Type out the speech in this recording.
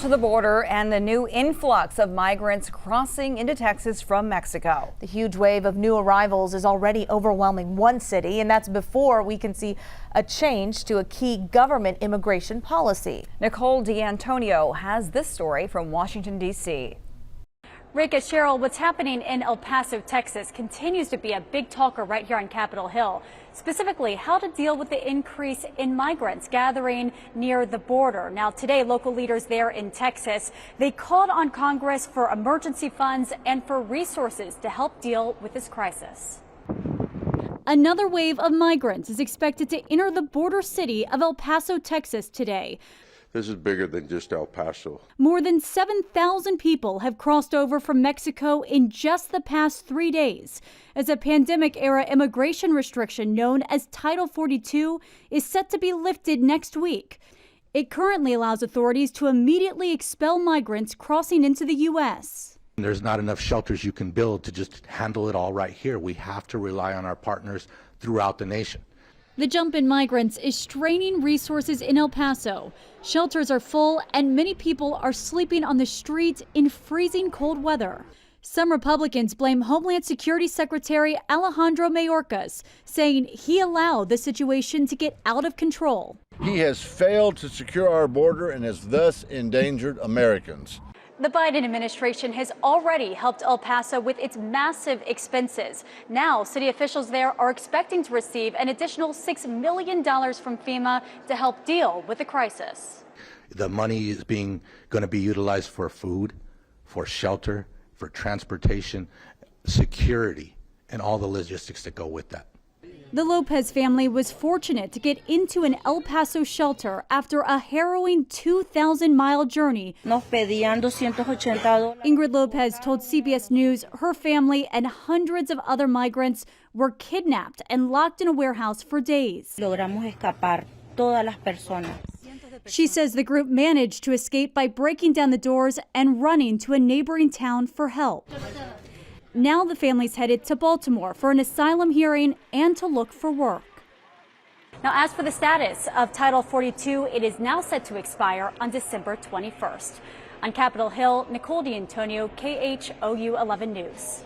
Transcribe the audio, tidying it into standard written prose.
To the border and the new influx of migrants crossing into Texas from Mexico. The huge wave of new arrivals is already overwhelming one city, and that's before we can see a change to a key government immigration policy. Nicole D'Antonio has this story from Washington, D.C. Rick and Cheryl, what's happening in El Paso, Texas continues to be a big talker right here on Capitol Hill. Specifically, how to deal with the increase in migrants gathering near the border. Now, today, local leaders there in Texas, they called on Congress for emergency funds and for resources to help deal with this crisis. Another wave of migrants is expected to enter the border city of El Paso, Texas today. This is bigger than just El Paso. More than 7,000 people have crossed over from Mexico in just the past 3 days, as a pandemic-era immigration restriction known as Title 42 is set to be lifted next week. It currently allows authorities to immediately expel migrants crossing into the U.S. There's not enough shelters you can build to just handle it all right here. We have to rely on our partners throughout the nation. The jump in migrants is straining resources in El Paso. Shelters are full and many people are sleeping on the streets in freezing cold weather. Some Republicans blame Homeland Security Secretary Alejandro Mayorkas, saying he allowed the situation to get out of control. He has failed to secure our border and has thus endangered Americans. The Biden administration has already helped El Paso with its massive expenses. Now, city officials there are expecting to receive an additional $6 million from FEMA to help deal with the crisis. The money is going to be utilized for food, for shelter, for transportation, security, and all the logistics that go with that. The Lopez family was fortunate to get into an El Paso shelter after a harrowing 2,000-mile journey. Ingrid Lopez told CBS News her family and hundreds of other migrants were kidnapped and locked in a warehouse for days. She says the group managed to escape by breaking down the doors and running to a neighboring town for help. Now the family's headed to Baltimore for an asylum hearing and to look for work. Now, as for the status of Title 42, it is now set to expire on December 21st. On Capitol Hill, Nicole D'Antonio, KHOU 11 News.